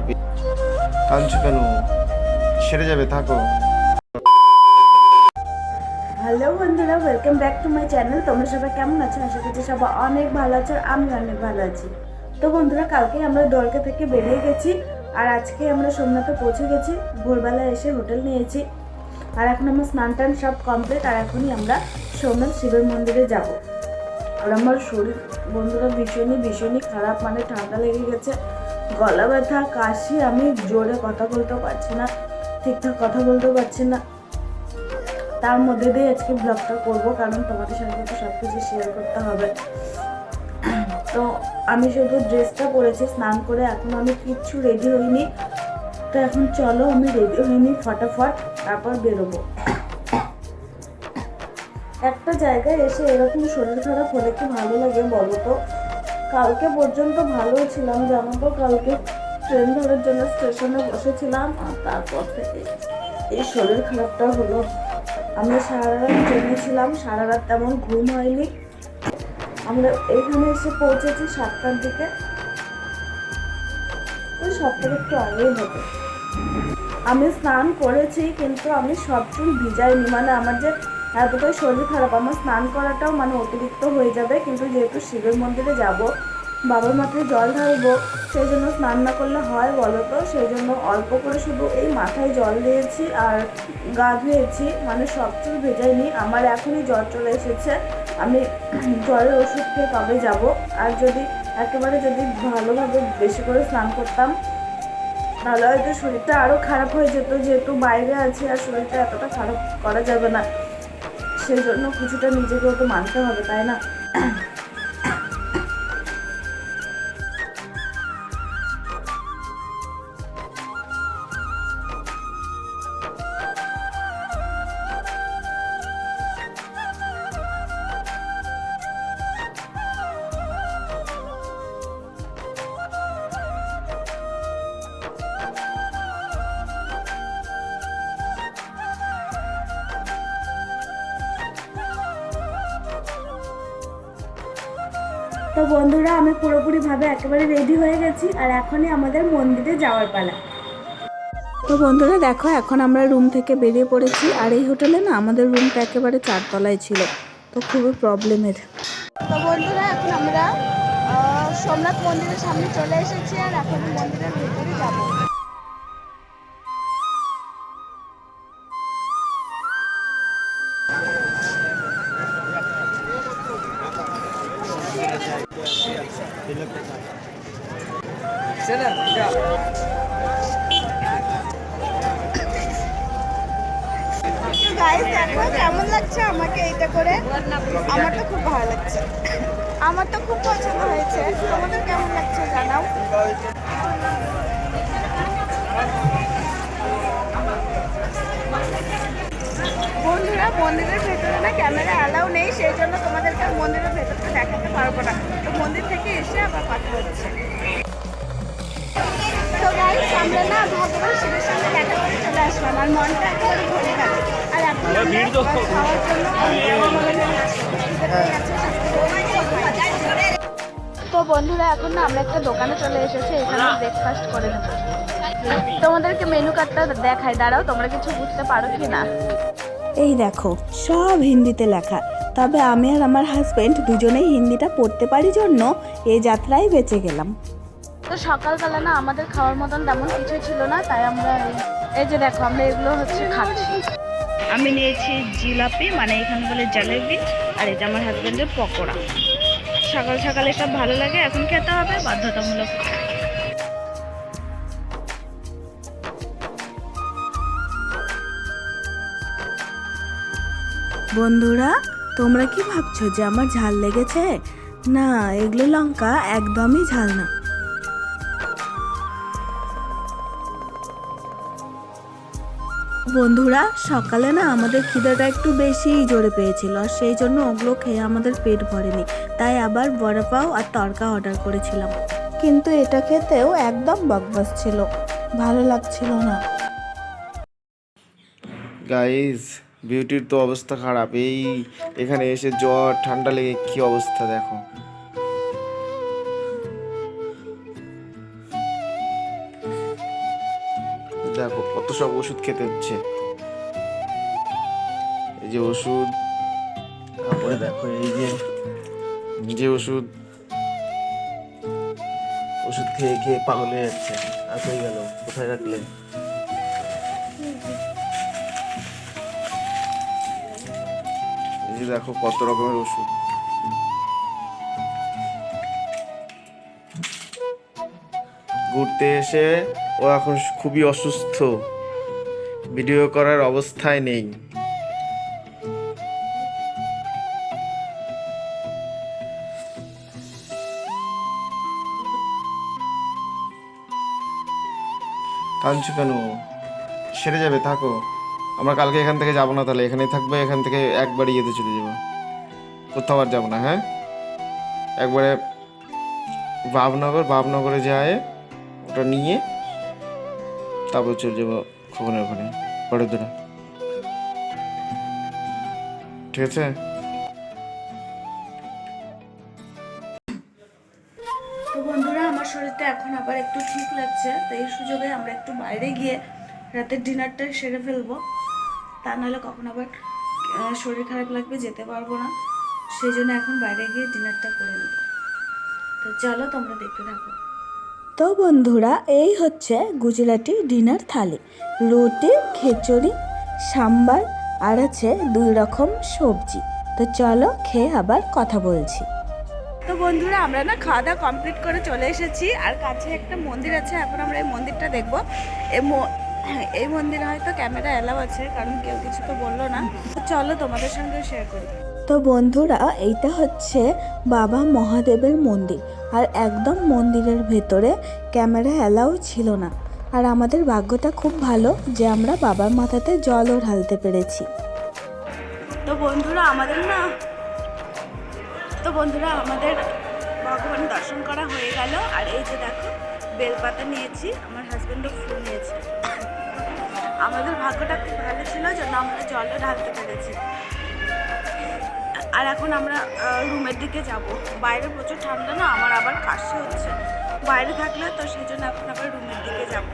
খারাপ। কাঁদছো কেন? সেরে যাবে, থাকো। হ্যালো বন্ধুরা, welcome back to my channel. তোমরা সবাই কেমন আছো? আশা করছি সবাই অনেক ভালো আছো, আর আমি অনেক ভালো আছি। তো বন্ধুরা, কালকে আমরা দ্বারকা থেকে বেরিয়ে গেছি, আর আজকে আমরা সোমনাথে পৌঁছে গেছি। ভোরবেলা এসে হোটেল নিয়েছি, আর এখন আমার স্নান টান সব কমপ্লিট, আর এখনই আমরা সোমনাথ শিবের মন্দিরে যাব। আর আমার শরীর বন্ধুরা ভীষণই খারাপ, মানে ঠান্ডা লেগে গেছে, গলা ব্যথা, কাশি, আমি জোরে কথা বলতেও পারছি না, ঠিকঠাক কথা বলতেও পারছি না। তার মধ্যে দিয়ে আজকে ব্লগটা করব, কারণ তোমাদের সাথে তো সব কিছু শেয়ার করতে হবে। তো আমি শুধু ড্রেসটা পরেছি, স্নান করে এখন আমি কিচ্ছু রেডি হইনি। তো এখন চলো আমি রেডি হইনি ফটাফট, তারপর বেরোবো। একটা জায়গায় এসে এরকম শরীর খারাপ হলে কি ভালো লাগে বলো তো? কালকে পর্যন্ত ভালো ছিলাম, জানো তো, কালকে ট্রেন ধরার জন্য স্টেশনে বসেছিলাম, আর তারপর থেকে এই শরীর খারাপটা হলো। আমরা সারা রাত ট্রেনে ছিলাম, সারা রাত তেমন ঘুম হয়নি। আমরা এখানে এসে পৌঁছেছি 7টার দিকে, ওই 7টার একটু আগেই হবে। আমি স্নান করেছি, কিন্তু আমি সব চুল ভিজাইনি, মানে আমার যে এতটাই শরীর খারাপ, আমার স্নান করাটাও মানে অতিরিক্ত হয়ে যাবে। কিন্তু যেহেতু শিবের মন্দিরে যাব, বাবার মাথায় জল ঢালবো, সেই জন্য স্নান না করলে হয় বলো তো? সেই জন্য অল্প করে শুধু এই মাথায় জল দিয়েছি আর গা ধুয়েছি, মানে সব চুল ভেজাইনি। আমার এখনই জ্বর চলে এসেছে, আমি জ্বরের ওষুধ খেয়ে কবে যাব। আর যদি একেবারে যদি ভালোভাবে বেশি করে স্নান করতাম, তাহলে হয়তো শরীরটা আরও খারাপ হয়ে যেত। যেহেতু বাইরে আছি আর শরীরটা এতটা খারাপ করা যাবে না, সেই জন্য কিছুটা নিজেকেও তো মানতে হবে, তাই না? তো বন্ধুরা, আমি পুরোপুরিভাবে একেবারে রেডি হয়ে গেছি, আর এখনই আমাদের মন্দিরে যাওয়ার পালা। তো বন্ধুরা দেখো, এখন আমরা রুম থেকে বেরিয়ে পড়েছি, আর এই হোটেলে না আমাদের রুমটা একেবারে 4তলায় ছিল, তো খুবই প্রবলেমের। তো বন্ধুরা, এখন আমরা সোমনাথ মন্দিরের সামনে চলে এসেছি, আর এখন মন্দিরের ভিতরে যাবো। গাইস দেখো কেমন লাগছে আমাকে এটা করে, আমার তো খুব ভালো লাগছে, আমার তো খুব পছন্দ হয়েছে। তোমাদের কেমন লাগছে জানাও। বন্ধুরা, মন্দিরের ভেতরে না ক্যামেরা অ্যালাউ নেই, সেই জন্য তোমাদেরকে মন্দিরের ভেতরটা দেখাতে পারবো না। তো মন্দির থেকে এসে আবার কথা হচ্ছে। তো গাইস, আমরা না ভগবান শিবের সঙ্গে দেখা করে চলে আসলাম, আর মনটা একেবারে ভরে গেল। আর এখন খাওয়ার জন্য তো বন্ধুরা, এখন না আমরা একটা দোকানে চলে এসেছি, এখানে ব্রেকফাস্ট করে নেব। তোমাদেরকে মেনু কার্ডটা দেখাই, দাঁড়াও, তোমরা কিছু বুঝতে পারো কি না। এই দেখো, সব হিন্দিতে লেখা, তবে আমি আর আমার হাজবেন্ড দুজনেই হিন্দিটা পড়তে পারি জন্য এই যাত্রায় বেঁচে গেলাম। তো সকালবেলা না আমাদের খাওয়ার মতন তেমন কিছুই ছিল না, তাই আমরা এই যে দেখো, আমরা এগুলো হচ্ছে খাচ্ছি। আমি নিয়েছি জিলাপি, মানে এখানে বলে জালেবি, আর এটা আমার হাজবেন্ডের পকোড়া। সকাল সকাল এসব ভালো লাগে, এখন খেতে হবে বাধ্যতামূলক। বন্ধুরা, তোমরা কি ভাবছো যে আমার ঝাল লেগেছে? না, এগুলো লঙ্কা একদমই ঝাল না। বন্ধুরা, সকালে না আমাদের খিদাটা একটু বেশিই জোরে পেয়েছিল, আর সেই জন্য ওগুলো খেয়ে আমাদের পেট ভরেনি, তাই আবার বড়া পাও আর তড়কা অর্ডার করেছিলাম। কিন্তু এটা খেতেও একদম বকবস ছিল, ভালো লাগছিল না। গাইস, বিউটির তো অবস্থা খারাপ। এখানে এসে জ্বর ঠান্ডা লেগে কি অবস্থা দেখো। দেখো কত সব ওষুধ খেতে হচ্ছে। এই যে ওষুধ, তারপরে দেখো এই যে ওষুধ খেয়ে খেয়ে পাগল হয়ে যাচ্ছে। আর হয়ে গেল, কোথায় রাখলে? এই যে দেখো কত রকমের ওষুধ। ঘুরতে এসে ও এখন খুবই অসুস্থ, ভিডিও করার অবস্থায় নেই। কাঁদছো কেন? সেরে যাবে, থাকো। আমরা কালকে এখান থেকে যাবো না, তাহলে এখানেই থাকবে। এখান থেকে একবারই ইয়েতে চলে যাবো, কোথাও আর যাবো না। হ্যাঁ, একবারে ভাবনগরে যায় ওটা নিয়ে তারপর চলে যাবো খোকনের ওখানে, বড়দরা। ঠিক আছে? তো বন্ধুরা, আমার শরীরটা এখন আবার একটু ঠিক লাগছে, তো এই সুযোগে আমরা একটু বাইরে গিয়ে রাতের ডিনারটা সেরে ফেলবো। তা নাহলে কখন আবার শরীর খারাপ লাগবে, যেতে পারবো না। সেই জন্য এখন বাইরে গিয়ে ডিনারটা করে নেব। তো চলো তোমরা দেখতে থাকো। তো বন্ধুরা, এই হচ্ছে গুজরাটি ডিনার থালি। রুটি, খিচুড়ি, সাম্বার আর আছে 2 রকম সবজি। তো চলো খেয়ে আবার কথা বলছি। তো বন্ধুরা, আমরা না খাওয়া দাওয়া কমপ্লিট করে চলে এসেছি, আর কাছে একটা মন্দির আছে। এখন আমরা এই মন্দিরটা দেখবো। এই মন্দিরে হয়তো ক্যামেরা অ্যালাউ আছে, কারণ কেউ কিছু তো বললো না। চলো তোমাদের সঙ্গে শেয়ার করি। তো বন্ধুরা, এইটা হচ্ছে বাবা মহাদেবের মন্দির, আর একদম মন্দিরের ভেতরে ক্যামেরা অ্যালাউ ছিল না। আর আমাদের ভাগ্যটা খুব ভালো যে আমরা বাবার মাথাতে জলও ঢালতে পেরেছি। তো বন্ধুরা, আমাদের ভগবান দর্শন করা হয়ে গেল। আর এই যে দেখো, বেলপাতা নিয়েছি, আমার হাজবেন্ডও ফুল নিয়েছে। আমাদের ভাগ্যটা খুব ভালো ছিল, জন্য আমরা জলও ঢালতে পেরেছি। আর এখন আমরা রুমের দিকে যাব। বাইরে প্রচুর ঠান্ডা না, আমার আবার কাশি হচ্ছে বাইরে থাকলে, তো সেই জন্য এখন আবার রুমের দিকে যাব।